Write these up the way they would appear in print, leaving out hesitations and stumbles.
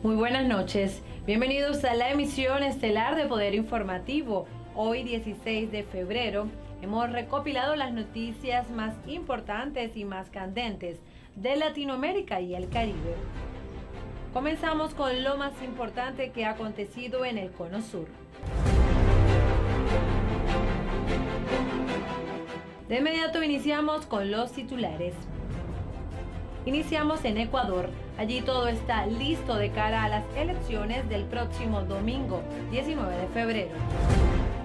Muy buenas noches, bienvenidos a la emisión estelar de Poder Informativo. Hoy 16 de febrero hemos recopilado las noticias más importantes y más candentes de Latinoamérica y el Caribe. Comenzamos con lo más importante que ha acontecido en el Cono Sur. De inmediato iniciamos con los titulares. Iniciamos en Ecuador. Allí todo está listo de cara a las elecciones del próximo domingo, 19 de febrero.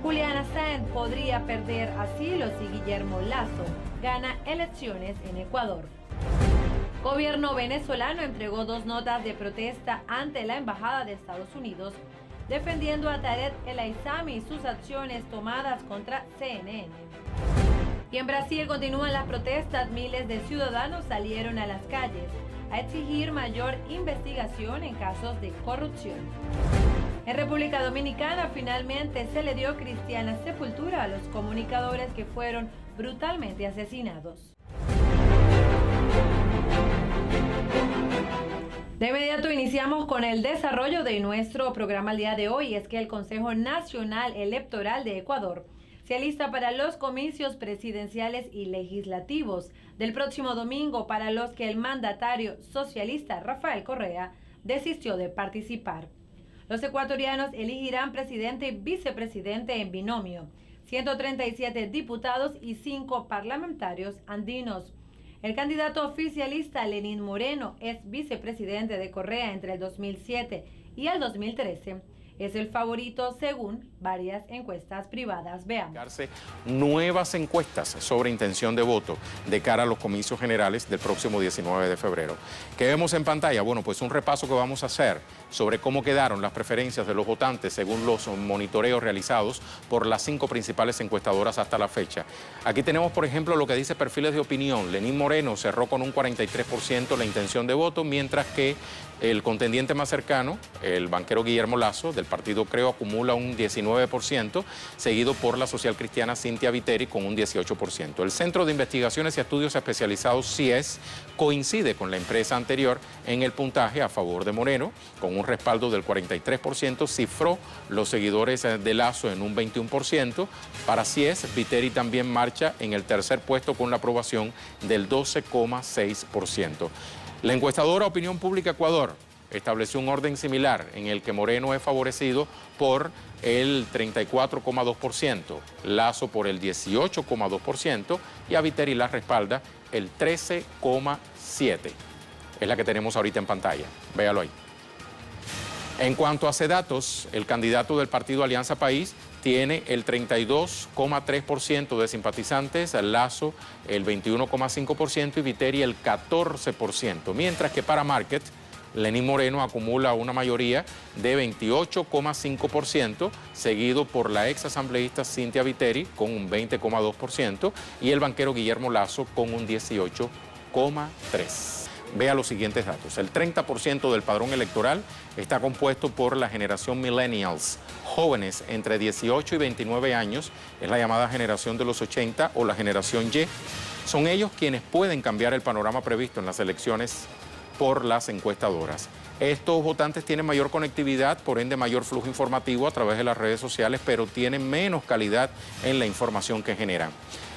Julian Assange podría perder asilo si Guillermo Lasso gana elecciones en Ecuador. Gobierno venezolano entregó 2 notas de protesta ante la Embajada de Estados Unidos, defendiendo a Tarek El Aissami y sus acciones tomadas contra CNN. Y en Brasil continúan las protestas. Miles de ciudadanos salieron a las calles a exigir mayor investigación en casos de corrupción. En República Dominicana finalmente se le dio cristiana sepultura a los comunicadores que fueron brutalmente asesinados. De inmediato iniciamos con el desarrollo de nuestro programa el día de hoy. Es que el Consejo Nacional Electoral de Ecuador se alista para los comicios presidenciales y legislativos del próximo domingo, para los que el mandatario socialista Rafael Correa desistió de participar. Los ecuatorianos elegirán presidente y vicepresidente en binomio, 137 diputados y 5 parlamentarios andinos. El candidato oficialista Lenín Moreno es vicepresidente de Correa entre el 2007 y el 2013. Es el favorito según varias encuestas privadas. Veamos. Nuevas encuestas sobre intención de voto de cara a los comicios generales del próximo 19 de febrero. ¿Qué vemos en pantalla? Bueno, pues un repaso que vamos a hacer sobre cómo quedaron las preferencias de los votantes según los monitoreos realizados por las 5 principales encuestadoras hasta la fecha. Aquí tenemos, por ejemplo, lo que dice perfiles de opinión. Lenín Moreno cerró con un 43% la intención de voto, mientras que el contendiente más cercano, el banquero Guillermo Lasso, del partido Creo, acumula un 19%, seguido por la social cristiana Cynthia Viteri con un 18%. El Centro de Investigaciones y Estudios Especializados CIES coincide con la empresa anterior en el puntaje a favor de Moreno, con un respaldo del 43%, cifró los seguidores de Lasso en un 21%. Para CIES, Viteri también marcha en el tercer puesto con la aprobación del 12,6%. La encuestadora Opinión Pública Ecuador estableció un orden similar en el que Moreno es favorecido por el 34,2%, Lasso por el 18,2% y a Viteri la respalda el 13,7%. Es la que tenemos ahorita en pantalla. Véalo ahí. En cuanto a CEDATOS, el candidato del partido Alianza País tiene el 32,3% de simpatizantes, Lasso el 21,5% y Viteri el 14%, mientras que para Market, Lenín Moreno acumula una mayoría de 28,5%, seguido por la ex asambleísta Cynthia Viteri con un 20,2% y el banquero Guillermo Lasso con un 18,3%. Vea los siguientes datos. El 30% del padrón electoral está compuesto por la generación millennials, jóvenes entre 18 y 29 años, es la llamada generación de los 80 o la generación Y. Son ellos quienes pueden cambiar el panorama previsto en las elecciones por las encuestadoras. Estos votantes tienen mayor conectividad, por ende mayor flujo informativo a través de las redes sociales, pero tienen menos calidad en la información que generan.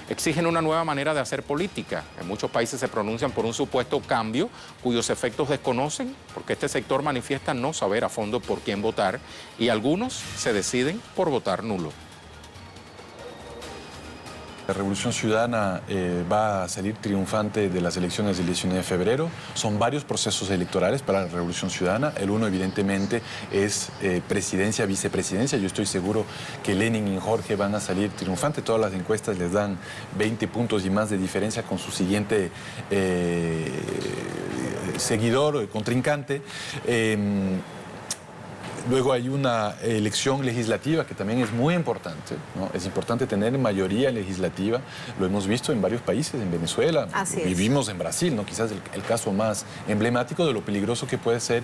Exigen una nueva manera de hacer política. En muchos países se pronuncian por un supuesto cambio cuyos efectos desconocen, porque este sector manifiesta no saber a fondo por quién votar y algunos se deciden por votar nulo. La Revolución Ciudadana va a salir triunfante de las elecciones del 19 de febrero. Son varios procesos electorales para la Revolución Ciudadana. El uno, evidentemente, es presidencia, vicepresidencia. Yo estoy seguro que Lenin y Jorge van a salir triunfantes. Todas las encuestas les dan 20 puntos y más de diferencia con su siguiente seguidor, contrincante. Luego hay una elección legislativa que también es muy importante, ¿no? Es importante tener mayoría legislativa, lo hemos visto en varios países, en Venezuela, vivimos en Brasil, ¿no? Quizás el caso más emblemático de lo peligroso que puede ser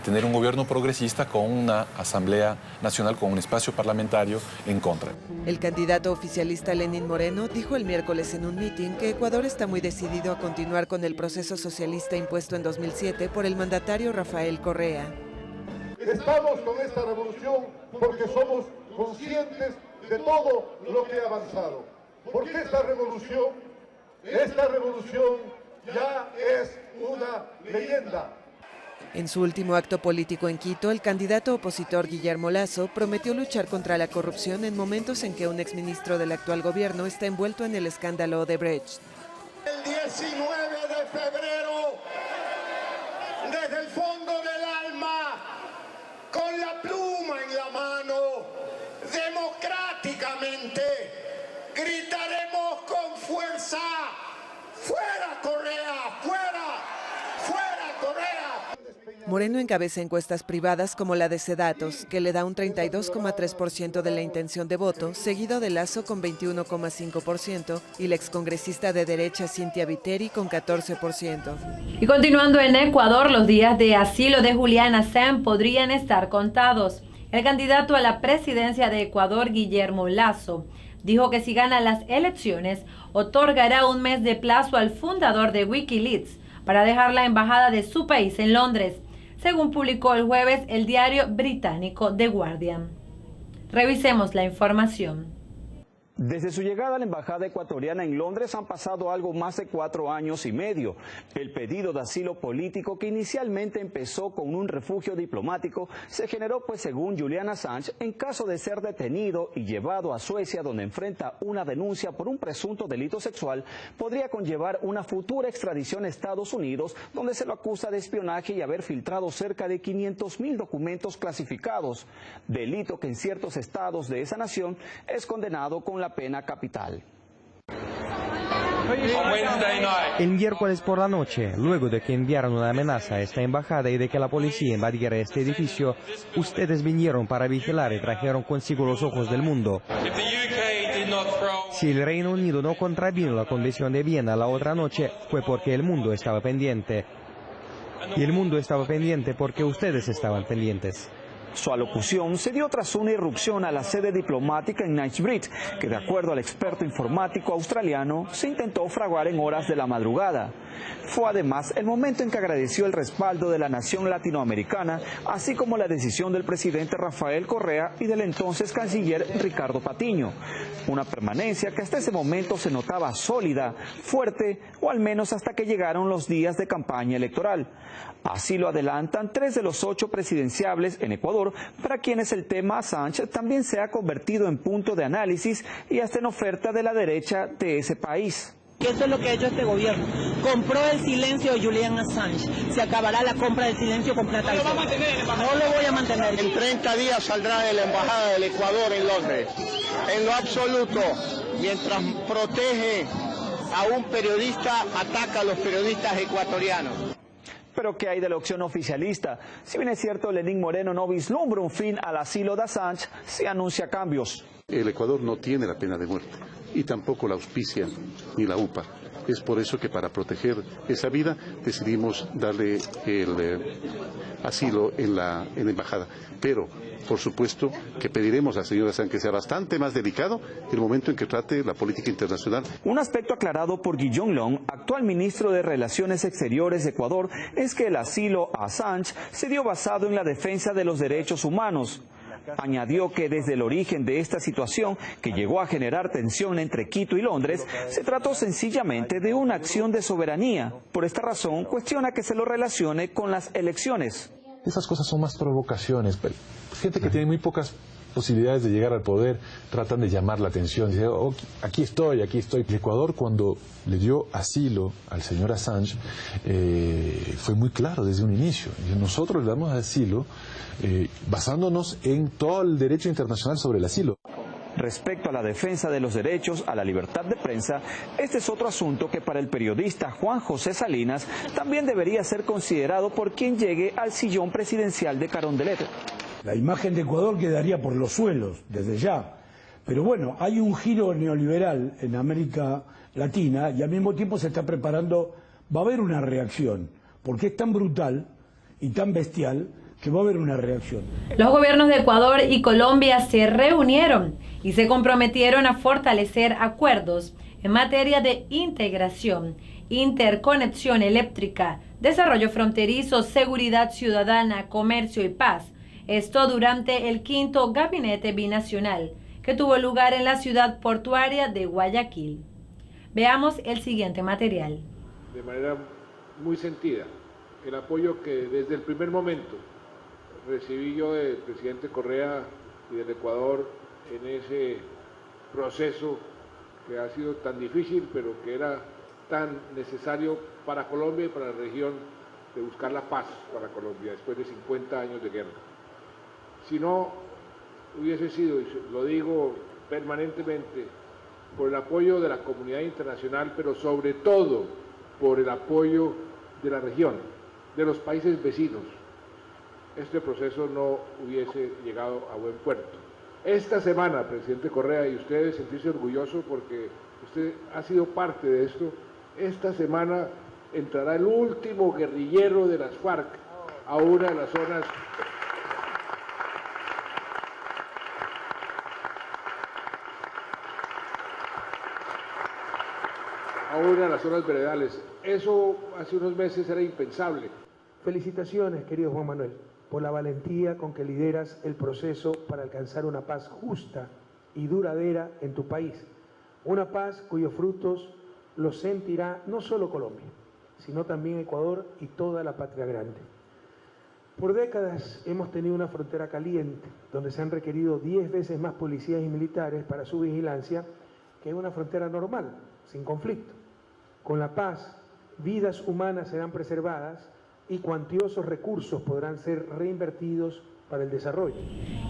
tener un gobierno progresista con una Asamblea Nacional, con un espacio parlamentario en contra. El candidato oficialista Lenín Moreno dijo el miércoles en un mitin que Ecuador está muy decidido a continuar con el proceso socialista impuesto en 2007 por el mandatario Rafael Correa. Estamos con esta revolución porque somos conscientes de todo lo que ha avanzado. Porque esta revolución ya es una leyenda. En su último acto político en Quito, el candidato opositor Guillermo Lasso prometió luchar contra la corrupción en momentos en que un exministro del actual gobierno está envuelto en el escándalo Odebrecht. El 19 de febrero, desde el fondo del alma, con la pluma en la mano, democráticamente, gritaremos con fuerza: ¡fuera Correa! ¡Fuera! ¡Fuera Correa! Moreno encabeza encuestas privadas como la de Sedatos, que le da un 32,3% de la intención de voto, seguido de Lasso con 21,5% y la excongresista de derecha Cynthia Viteri con 14%. Y continuando en Ecuador, los días de asilo de Julian Assange podrían estar contados. El candidato a la presidencia de Ecuador, Guillermo Lasso, dijo que si gana las elecciones, otorgará un mes de plazo al fundador de Wikileaks para dejar la embajada de su país en Londres, según publicó el jueves el diario británico The Guardian. Revisemos la información. Desde su llegada a la embajada ecuatoriana en Londres han pasado algo más de 4 años y medio. El pedido de asilo político, que inicialmente empezó con un refugio diplomático, se generó pues, según Julian Assange, en caso de ser detenido y llevado a Suecia, donde enfrenta una denuncia por un presunto delito sexual, podría conllevar una futura extradición a Estados Unidos, donde se lo acusa de espionaje y haber filtrado cerca de 500.000 documentos clasificados, delito que en ciertos estados de esa nación es condenado con la pena capital. El miércoles por la noche, luego de que enviaron una amenaza a esta embajada y de que la policía invadiera este edificio, ustedes vinieron para vigilar y trajeron consigo los ojos del mundo. Si el Reino Unido no contravino la Convención de Viena la otra noche, fue porque el mundo estaba pendiente. Y el mundo estaba pendiente porque ustedes estaban pendientes. Su alocución se dio tras una irrupción a la sede diplomática en Knightsbridge, que de acuerdo al experto informático australiano, se intentó fraguar en horas de la madrugada. Fue además el momento en que agradeció el respaldo de la nación latinoamericana, así como la decisión del presidente Rafael Correa y del entonces canciller Ricardo Patiño. Una permanencia que hasta ese momento se notaba sólida, fuerte, o al menos hasta que llegaron los días de campaña electoral. Así lo adelantan 3 de los 8 presidenciables en Ecuador, para quienes el tema Assange también se ha convertido en punto de análisis y hasta en oferta de la derecha de ese país. Eso es lo que ha hecho este gobierno. Compró el silencio de Julian Assange. Se acabará la compra del silencio con plata. No lo voy a mantener. En 30 días saldrá de la embajada del Ecuador en Londres. En lo absoluto, mientras protege a un periodista, ataca a los periodistas ecuatorianos. Pero ¿qué hay de la opción oficialista? Si bien es cierto, Lenín Moreno no vislumbra un fin al asilo de Assange, se anuncia cambios. El Ecuador no tiene la pena de muerte y tampoco la auspicia ni la UPA. Es por eso que para proteger esa vida decidimos darle el asilo en la embajada. Pero, por supuesto, que pediremos a la señora Assange que sea bastante más delicado el momento en que trate la política internacional. Un aspecto aclarado por Guillón Long, actual ministro de Relaciones Exteriores de Ecuador, es que el asilo a Assange se dio basado en la defensa de los derechos humanos. Añadió que desde el origen de esta situación, que llegó a generar tensión entre Quito y Londres, se trató sencillamente de una acción de soberanía. Por esta razón, cuestiona que se lo relacione con las elecciones. Esas cosas son más provocaciones. Gente que tiene muy pocas posibilidades de llegar al poder, tratan de llamar la atención. Dicen, oh, aquí estoy. El Ecuador, cuando le dio asilo al señor Assange, fue muy claro desde un inicio. Nosotros le damos asilo basándonos en todo el derecho internacional sobre el asilo. Respecto a la defensa de los derechos a la libertad de prensa, este es otro asunto que para el periodista Juan José Salinas también debería ser considerado por quien llegue al sillón presidencial de Carondelet. La imagen de Ecuador quedaría por los suelos, desde ya. Pero bueno, hay un giro neoliberal en América Latina y al mismo tiempo se está preparando, va a haber una reacción, porque es tan brutal y tan bestial que va a haber una reacción. Los gobiernos de Ecuador y Colombia se reunieron y se comprometieron a fortalecer acuerdos en materia de integración, interconexión eléctrica, desarrollo fronterizo, seguridad ciudadana, comercio y paz, Esto durante el 5º Gabinete Binacional, que tuvo lugar en la ciudad portuaria de Guayaquil. Veamos el siguiente material. De manera muy sentida, el apoyo que desde el primer momento recibí yo del presidente Correa y del Ecuador en ese proceso que ha sido tan difícil, pero que era tan necesario para Colombia y para la región, de buscar la paz para Colombia después de 50 años de guerra. Si no hubiese sido, y lo digo permanentemente, por el apoyo de la comunidad internacional, pero sobre todo por el apoyo de la región, de los países vecinos, este proceso no hubiese llegado a buen puerto. Esta semana, presidente Correa, y ustedes sentirse orgulloso porque usted ha sido parte de esto, esta semana entrará el último guerrillero de las FARC a una de las zonas veredales. Eso hace unos meses era impensable. Felicitaciones, querido Juan Manuel, por la valentía con que lideras el proceso para alcanzar una paz justa y duradera en tu país. Una paz cuyos frutos los sentirá no solo Colombia, sino también Ecuador y toda la patria grande. Por décadas hemos tenido una frontera caliente, donde se han requerido 10 veces más policías y militares para su vigilancia que en una frontera normal, sin conflicto. Con la paz, vidas humanas serán preservadas y cuantiosos recursos podrán ser reinvertidos para el desarrollo.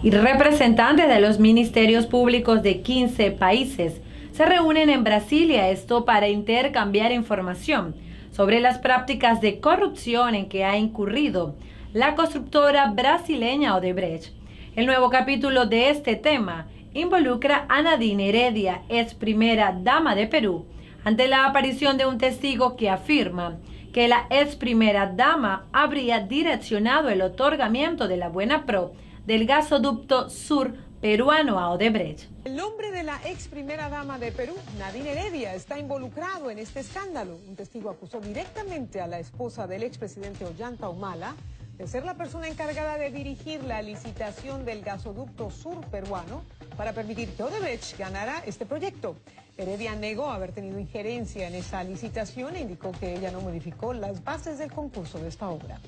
Y representantes de los ministerios públicos de 15 países se reúnen en Brasilia, esto para intercambiar información sobre las prácticas de corrupción en que ha incurrido la constructora brasileña Odebrecht. El nuevo capítulo de este tema involucra a Nadine Heredia, ex primera dama de Perú, ante la aparición de un testigo que afirma que la ex primera dama habría direccionado el otorgamiento de la Buena Pro del gasoducto sur peruano a Odebrecht. El nombre de la ex primera dama de Perú, Nadine Heredia, está involucrado en este escándalo. Un testigo acusó directamente a la esposa del expresidente Ollanta Humala de ser la persona encargada de dirigir la licitación del gasoducto sur peruano para permitir que Odebrecht ganara este proyecto. Heredia negó haber tenido injerencia en esa licitación e indicó que ella no modificó las bases del concurso de esta obra.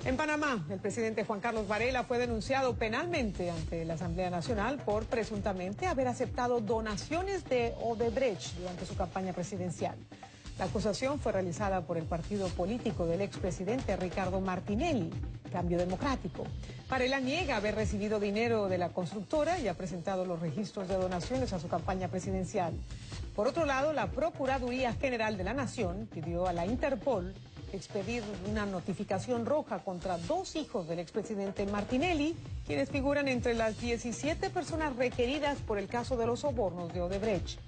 En Panamá, el presidente Juan Carlos Varela fue denunciado penalmente ante la Asamblea Nacional por presuntamente haber aceptado donaciones de Odebrecht durante su campaña presidencial. La acusación fue realizada por el partido político del expresidente Ricardo Martinelli, Cambio Democrático. Varela niega haber recibido dinero de la constructora y ha presentado los registros de donaciones a su campaña presidencial. Por otro lado, la Procuraduría General de la Nación pidió a la Interpol expedir una notificación roja contra 2 hijos del expresidente Martinelli, quienes figuran entre las 17 personas requeridas por el caso de los sobornos de Odebrecht.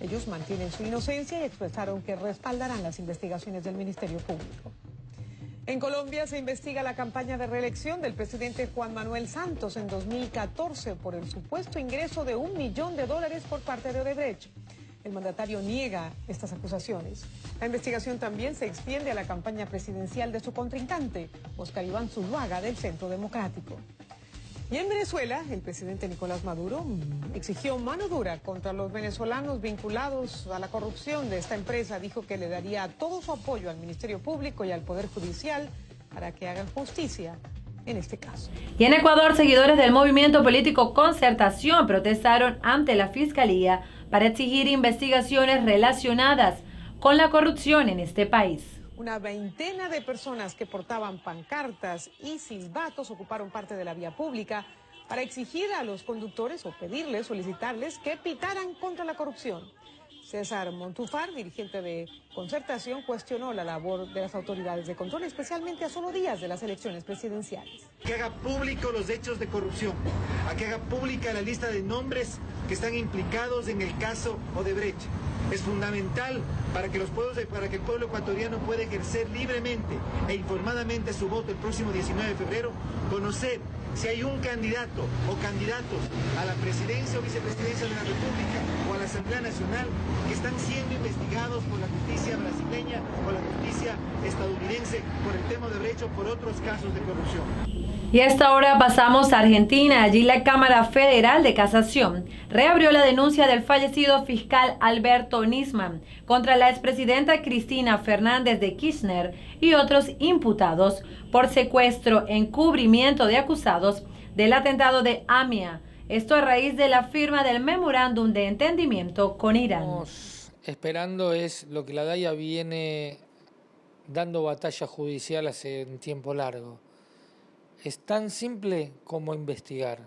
Ellos mantienen su inocencia y expresaron que respaldarán las investigaciones del Ministerio Público. En Colombia se investiga la campaña de reelección del presidente Juan Manuel Santos en 2014 por el supuesto ingreso de $1 millón por parte de Odebrecht. El mandatario niega estas acusaciones. La investigación también se extiende a la campaña presidencial de su contrincante, Óscar Iván Zuluaga, del Centro Democrático. Y en Venezuela, el presidente Nicolás Maduro exigió mano dura contra los venezolanos vinculados a la corrupción de esta empresa. Dijo que le daría todo su apoyo al Ministerio Público y al Poder Judicial para que hagan justicia en este caso. Y en Ecuador, seguidores del movimiento político Concertación protestaron ante la Fiscalía para exigir investigaciones relacionadas con la corrupción en este país. Una veintena de personas que portaban pancartas y silbatos ocuparon parte de la vía pública para exigir a los conductores o pedirles, solicitarles que pitaran contra la corrupción. César Montúfar, dirigente de Concertación, cuestionó la labor de las autoridades de control, especialmente a solo días de las elecciones presidenciales. Que haga público los hechos de corrupción, a que haga pública la lista de nombres que están implicados en el caso Odebrecht, es fundamental para que el pueblo ecuatoriano pueda ejercer libremente e informadamente su voto el próximo 19 de febrero, conocer si hay un candidato o candidatos a la presidencia o vicepresidencia de la República o a la Asamblea Nacional que están siendo investigados por la justicia brasileña o la justicia estadounidense por el tema de Brecht o por otros casos de corrupción. Y a esta hora pasamos a Argentina. Allí la Cámara Federal de Casación reabrió la denuncia del fallecido fiscal Alberto Nisman contra la expresidenta Cristina Fernández de Kirchner y otros imputados por secuestro, encubrimiento de acusados del atentado de AMIA. Esto a raíz de la firma del memorándum de entendimiento con Irán. Estamos esperando es lo que la DAIA viene dando batalla judicial hace un tiempo largo. Es tan simple como investigar,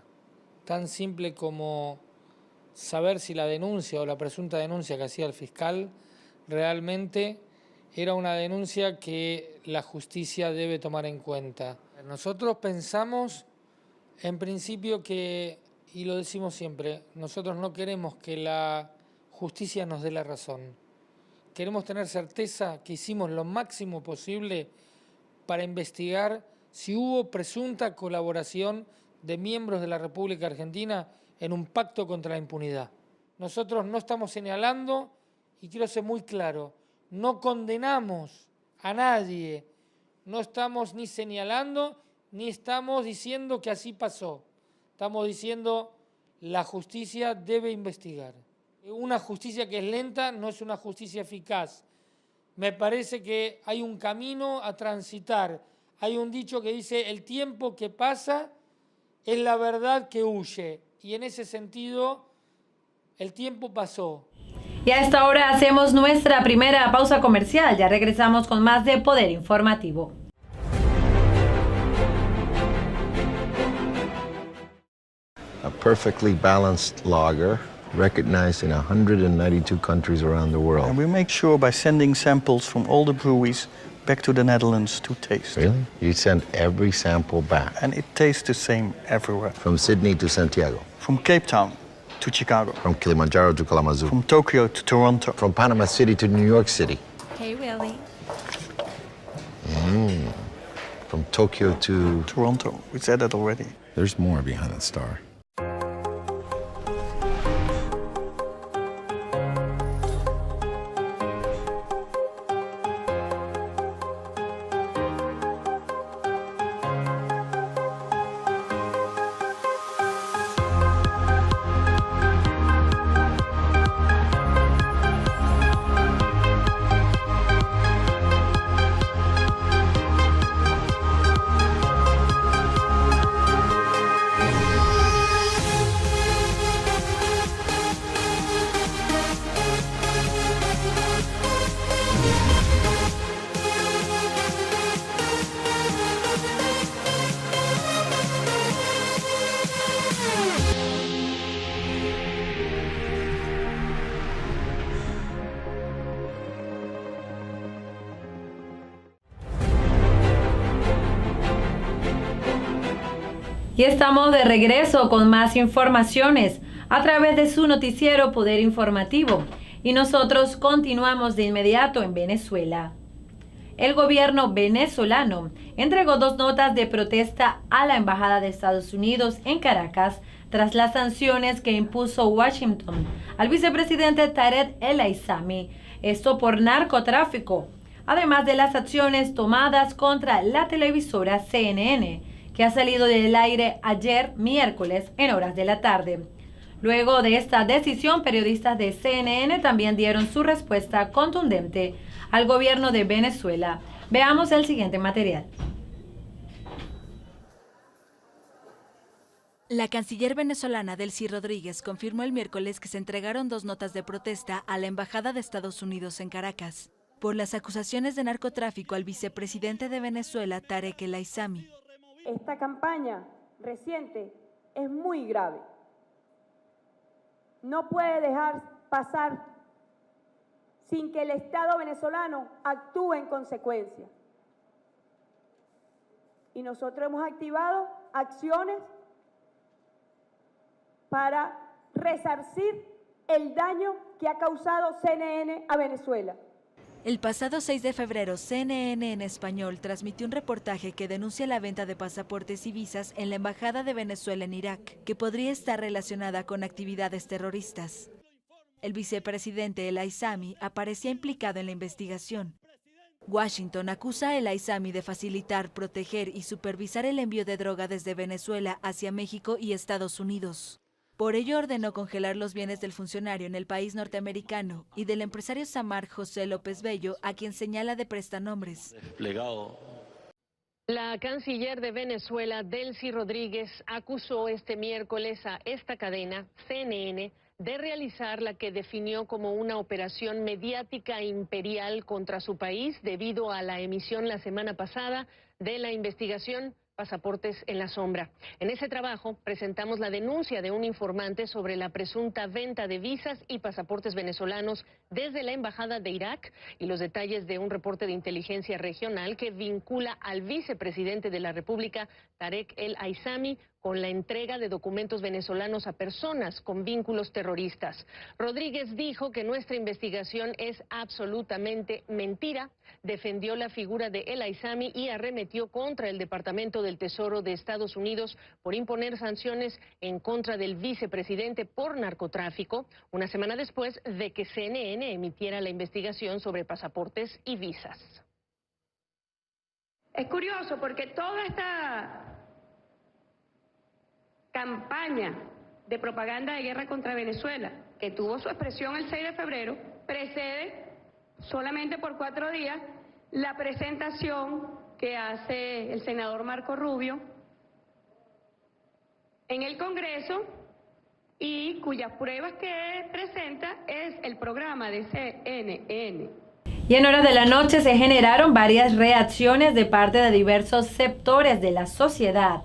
tan simple como saber si la denuncia o la presunta denuncia que hacía el fiscal realmente era una denuncia que la justicia debe tomar en cuenta. Nosotros pensamos en principio que, y lo decimos siempre, nosotros no queremos que la justicia nos dé la razón. Queremos tener certeza que hicimos lo máximo posible para investigar si hubo presunta colaboración de miembros de la República Argentina en un pacto contra la impunidad. Nosotros no estamos señalando, y quiero ser muy claro, no condenamos a nadie, no estamos ni señalando, ni estamos diciendo que así pasó. Estamos diciendo la justicia debe investigar. Una justicia que es lenta no es una justicia eficaz. Me parece que hay un camino a transitar. Hay un dicho que dice, el tiempo que pasa es la verdad que huye. Y en ese sentido, el tiempo pasó. Y a esta hora hacemos nuestra primera pausa comercial. Ya regresamos con más de Poder Informativo. A perfectly balanced lager, recognized in 192 countries around the world. And we make sure by sending samples from all the breweries back to the Netherlands to taste. Really? You send every sample back? And it tastes the same everywhere. From Sydney to Santiago? From Cape Town to Chicago. From Kilimanjaro to Kalamazoo? From Tokyo to Toronto. From Panama City to New York City? Hey, Willie. From Tokyo to... Toronto. We said that already. There's more behind that star. Y estamos de regreso con más informaciones a través de su noticiero Poder Informativo. Y nosotros continuamos de inmediato en Venezuela. El gobierno venezolano entregó 2 notas de protesta a la Embajada de Estados Unidos en Caracas tras las sanciones que impuso Washington al vicepresidente Tarek El Aissami, esto por narcotráfico, además de las acciones tomadas contra la televisora CNN, que ha salido del aire ayer miércoles en horas de la tarde. Luego de esta decisión, periodistas de CNN también dieron su respuesta contundente al gobierno de Venezuela. Veamos el siguiente material. La canciller venezolana Delcy Rodríguez confirmó el miércoles que se entregaron 2 notas de protesta a la Embajada de Estados Unidos en Caracas por las acusaciones de narcotráfico al vicepresidente de Venezuela, Tarek El Aissami. Esta campaña reciente es muy grave. No puede dejar pasar sin que el Estado venezolano actúe en consecuencia. Y nosotros hemos activado acciones para resarcir el daño que ha causado CNN a Venezuela. El pasado 6 de febrero, CNN en español transmitió un reportaje que denuncia la venta de pasaportes y visas en la Embajada de Venezuela en Irak, que podría estar relacionada con actividades terroristas. El vicepresidente El Aissami aparecía implicado en la investigación. Washington acusa a El Aissami de facilitar, proteger y supervisar el envío de droga desde Venezuela hacia México y Estados Unidos. Por ello ordenó congelar los bienes del funcionario en el país norteamericano y del empresario Samar José López Bello, a quien señala de prestanombres. La canciller de Venezuela, Delcy Rodríguez, acusó este miércoles a esta cadena, CNN, de realizar la que definió como una operación mediática imperial contra su país debido a la emisión la semana pasada de la investigación Pasaportes en la Sombra. En ese trabajo presentamos la denuncia de un informante sobre la presunta venta de visas y pasaportes venezolanos desde la Embajada de Irak y los detalles de un reporte de inteligencia regional que vincula al vicepresidente de la República, Tarek El Aissami, con la entrega de documentos venezolanos a personas con vínculos terroristas. Rodríguez dijo que nuestra investigación es absolutamente mentira, defendió la figura de El Aissami y arremetió contra el Departamento del Tesoro de Estados Unidos por imponer sanciones en contra del vicepresidente por narcotráfico, una semana después de que CNN emitiera la investigación sobre pasaportes y visas. Es curioso porque toda esta campaña de propaganda de guerra contra Venezuela, que tuvo su expresión el 6 de febrero, precede solamente por 4 días la presentación que hace el senador Marco Rubio en el Congreso y cuyas pruebas que presenta es el programa de CNN. Y en horas de la noche se generaron varias reacciones de parte de diversos sectores de la sociedad.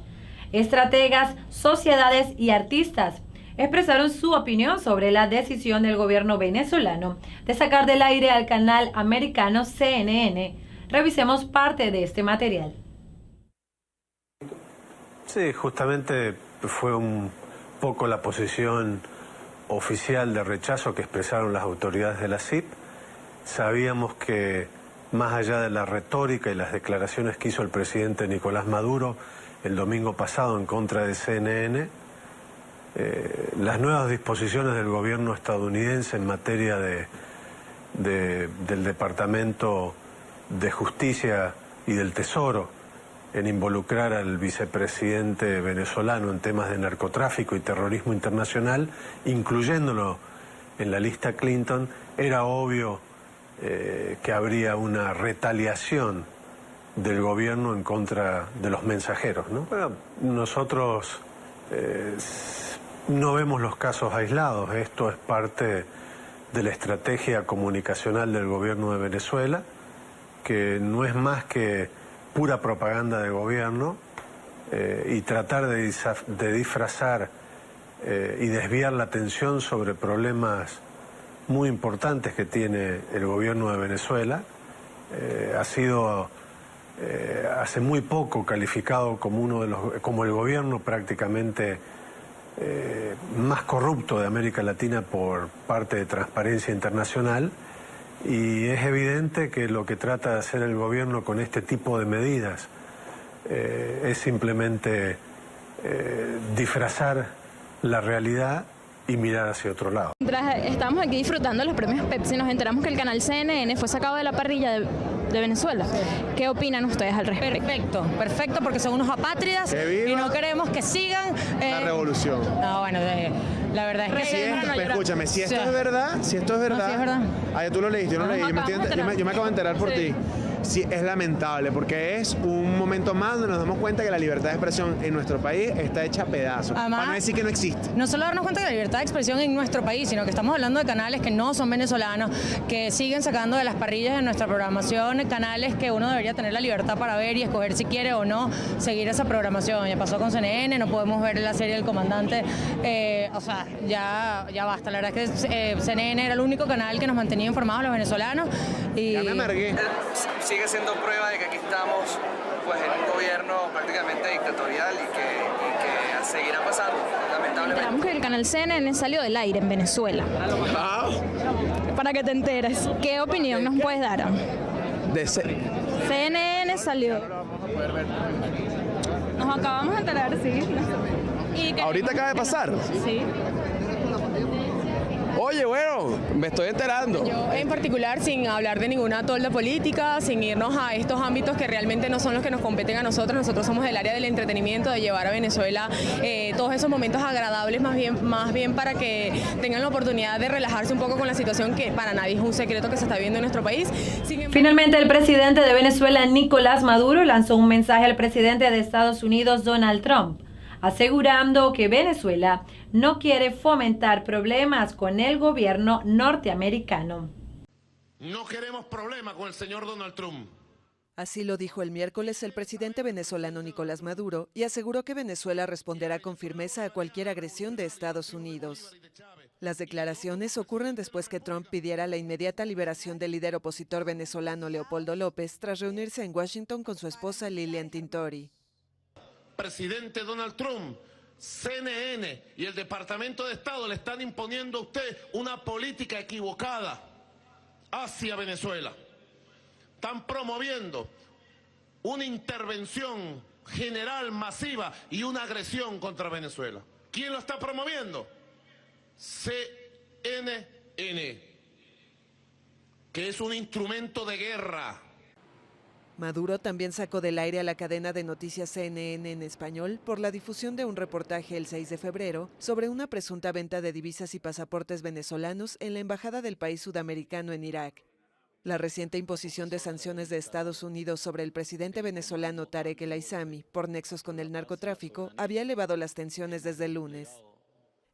Estrategas, sociedades y artistas expresaron su opinión sobre la decisión del gobierno venezolano de sacar del aire al canal americano CNN. Revisemos parte de este material. Sí, justamente fue un poco la posición oficial de rechazo que expresaron las autoridades de la CIP. Sabíamos que más allá de la retórica y las declaraciones que hizo el presidente Nicolás Maduro el domingo pasado en contra de CNN, las nuevas disposiciones del gobierno estadounidense en materia del Departamento de Justicia y del Tesoro en involucrar al vicepresidente venezolano en temas de narcotráfico y terrorismo internacional, incluyéndolo en la lista Clinton, era obvio que habría una retaliación del gobierno en contra de los mensajeros, ¿no? Bueno, nosotros no vemos los casos aislados. Esto es parte de la estrategia comunicacional del gobierno de Venezuela, que no es más que pura propaganda de gobierno y tratar de disfrazar y desviar la atención sobre problemas muy importantes que tiene el gobierno de Venezuela. Ha sido hace muy poco calificado como como el gobierno prácticamente más corrupto de América Latina por parte de Transparencia Internacional, y es evidente que lo que trata de hacer el gobierno con este tipo de medidas es simplemente disfrazar la realidad y mirar hacia otro lado. Mientras estamos aquí disfrutando los premios Pepsi, nos enteramos que el canal CNN fue sacado de la parrilla de Venezuela. ¿Qué opinan ustedes al respecto? Perfecto, porque son unos apátridas y no queremos que sigan la revolución. No, bueno, la verdad es que escúchame, si esto es verdad, no, si es verdad. Ah, tú lo leíste, yo no leí, yo me acabo de enterar por ti. Sí, es lamentable porque es un momento más donde nos damos cuenta que la libertad de expresión en nuestro país está hecha a pedazos, además, para no decir que no existe. No solo darnos cuenta de la libertad de expresión en nuestro país, sino que estamos hablando de canales que no son venezolanos, que siguen sacando de las parrillas de nuestra programación, canales que uno debería tener la libertad para ver y escoger si quiere o no seguir esa programación. Ya pasó con CNN, no podemos ver la serie del comandante, o sea, ya basta. La verdad es que CNN era el único canal que nos mantenía informados a los venezolanos. Y ya me amargué. Sigue siendo prueba de que aquí estamos pues en un gobierno prácticamente dictatorial y que seguirá pasando, lamentablemente. Esperamos que el canal CNN salió del aire en Venezuela. Para que te enteres, ¿qué opinión nos puedes dar? CNN salió. Nos acabamos de enterar, sí. ¿Ahorita acaba de pasar? Sí. Oye, bueno, me estoy enterando. Yo en particular, sin hablar de ninguna tolda política, sin irnos a estos ámbitos que realmente no son los que nos competen a nosotros somos del área del entretenimiento, de llevar a Venezuela todos esos momentos agradables, más bien para que tengan la oportunidad de relajarse un poco con la situación que para nadie es un secreto que se está viendo en nuestro país. Finalmente, el presidente de Venezuela, Nicolás Maduro, lanzó un mensaje al presidente de Estados Unidos, Donald Trump, asegurando que Venezuela no quiere fomentar problemas con el gobierno norteamericano. No queremos problemas con el señor Donald Trump. Así lo dijo el miércoles el presidente venezolano Nicolás Maduro y aseguró que Venezuela responderá con firmeza a cualquier agresión de Estados Unidos. Las declaraciones ocurren después que Trump pidiera la inmediata liberación del líder opositor venezolano Leopoldo López tras reunirse en Washington con su esposa Lilian Tintori. Presidente Donald Trump, CNN y el Departamento de Estado le están imponiendo a usted una política equivocada hacia Venezuela. Están promoviendo una intervención general masiva y una agresión contra Venezuela. ¿Quién lo está promoviendo? CNN, que es un instrumento de guerra. Maduro también sacó del aire a la cadena de noticias CNN en español por la difusión de un reportaje el 6 de febrero sobre una presunta venta de divisas y pasaportes venezolanos en la embajada del país sudamericano en Irak. La reciente imposición de sanciones de Estados Unidos sobre el presidente venezolano Tarek El Aissami por nexos con el narcotráfico había elevado las tensiones desde el lunes.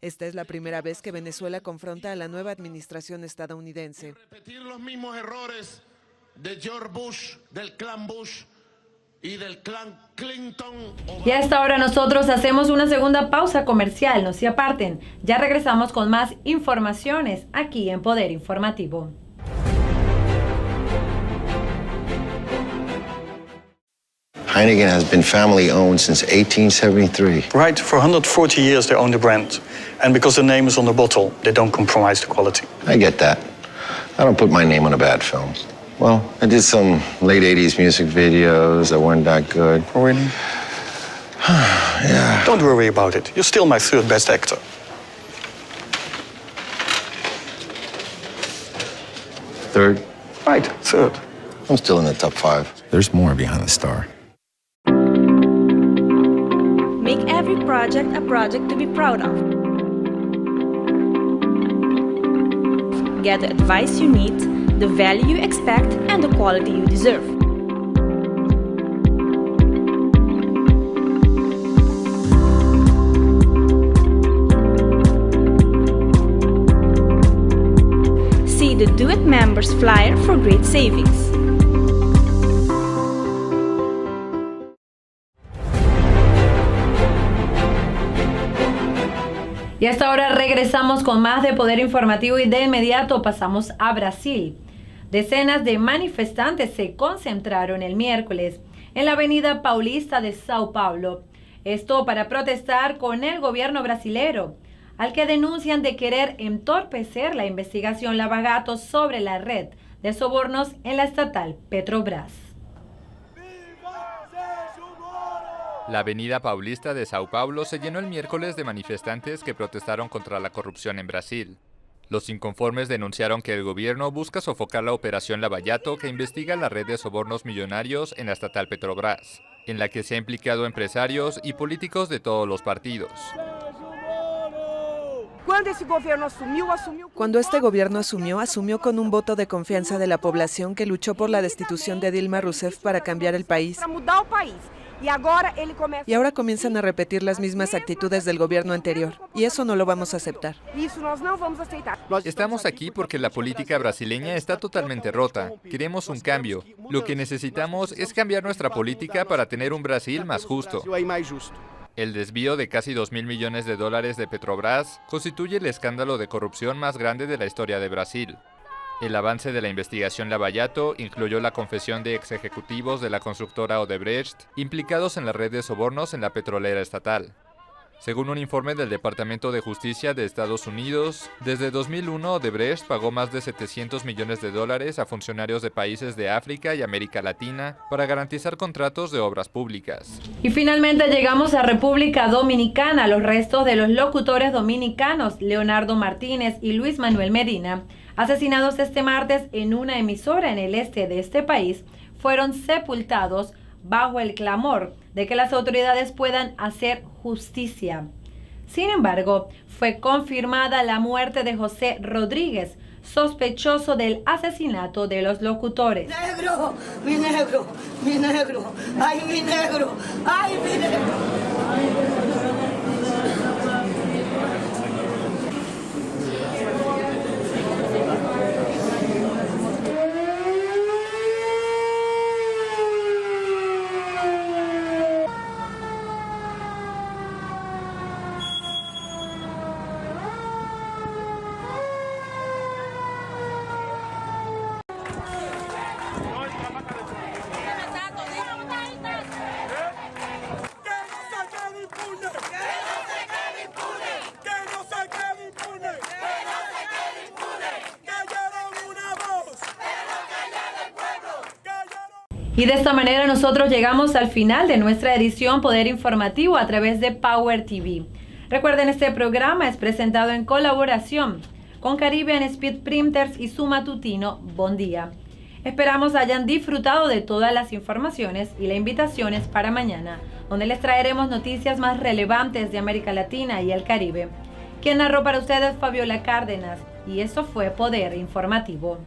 Esta es la primera vez que Venezuela confronta a la nueva administración estadounidense. Repetir los mismos errores de George Bush, del clan Bush y del clan Clinton. Y a esta hora nosotros hacemos una segunda pausa comercial, no se aparten. Ya regresamos con más informaciones aquí en Poder Informativo. Heineken has been family owned since 1873. Right, for 140 years they own the brand. And because the name is on the bottle, they don't compromise the quality. I get that. I don't put my name on a bad film. Well, I did some late 80s music videos that weren't that good. Oh, really? Yeah. Don't worry about it. You're still my third best actor. Third? Right, third. I'm still in the top 5. There's more behind the star. Make every project a project to be proud of. Get the advice you need, the value you expect, and the quality you deserve. See the Do It Members flyer for great savings. Y hasta ahora regresamos con más de Poder Informativo y de inmediato pasamos a Brasil. Decenas de manifestantes se concentraron el miércoles en la avenida Paulista de Sao Paulo. Esto para protestar con el gobierno brasilero, al que denuncian de querer entorpecer la investigación Lava Jato sobre la red de sobornos en la estatal Petrobras. La avenida Paulista de Sao Paulo se llenó el miércoles de manifestantes que protestaron contra la corrupción en Brasil. Los inconformes denunciaron que el gobierno busca sofocar la operación Lava Jato que investiga la red de sobornos millonarios en la estatal Petrobras, en la que se ha implicado empresarios y políticos de todos los partidos. Cuando este gobierno asumió con un voto de confianza de la población que luchó por la destitución de Dilma Rousseff para cambiar el país. Y ahora comienzan a repetir las mismas actitudes del gobierno anterior, y eso no lo vamos a aceptar. Estamos aquí porque la política brasileña está totalmente rota. Queremos un cambio. Lo que necesitamos es cambiar nuestra política para tener un Brasil más justo. El desvío de casi 2.000 millones de dólares de Petrobras constituye el escándalo de corrupción más grande de la historia de Brasil. El avance de la investigación Lava Jato incluyó la confesión de ex ejecutivos de la constructora Odebrecht implicados en la red de sobornos en la petrolera estatal. Según un informe del Departamento de Justicia de Estados Unidos, desde 2001 Odebrecht pagó más de $700 millones a funcionarios de países de África y América Latina para garantizar contratos de obras públicas. Y finalmente llegamos a República Dominicana. Los restos de los locutores dominicanos Leonardo Martínez y Luis Manuel Medina, asesinados este martes en una emisora en el este de este país, fueron sepultados bajo el clamor de que las autoridades puedan hacer justicia. Sin embargo, fue confirmada la muerte de José Rodríguez, sospechoso del asesinato de los locutores. ¡Negro! ¡Mi negro! ¡Mi negro! ¡Ay, mi negro! ¡Ay, mi negro! Y de esta manera nosotros llegamos al final de nuestra edición Poder Informativo a través de Power TV. Recuerden, este programa es presentado en colaboración con Caribbean Speed Printers y su matutino Bon Día. Esperamos hayan disfrutado de todas las informaciones y la invitación es para mañana, donde les traeremos noticias más relevantes de América Latina y el Caribe. Quien narró para ustedes Fabiola Cárdenas, y esto fue Poder Informativo.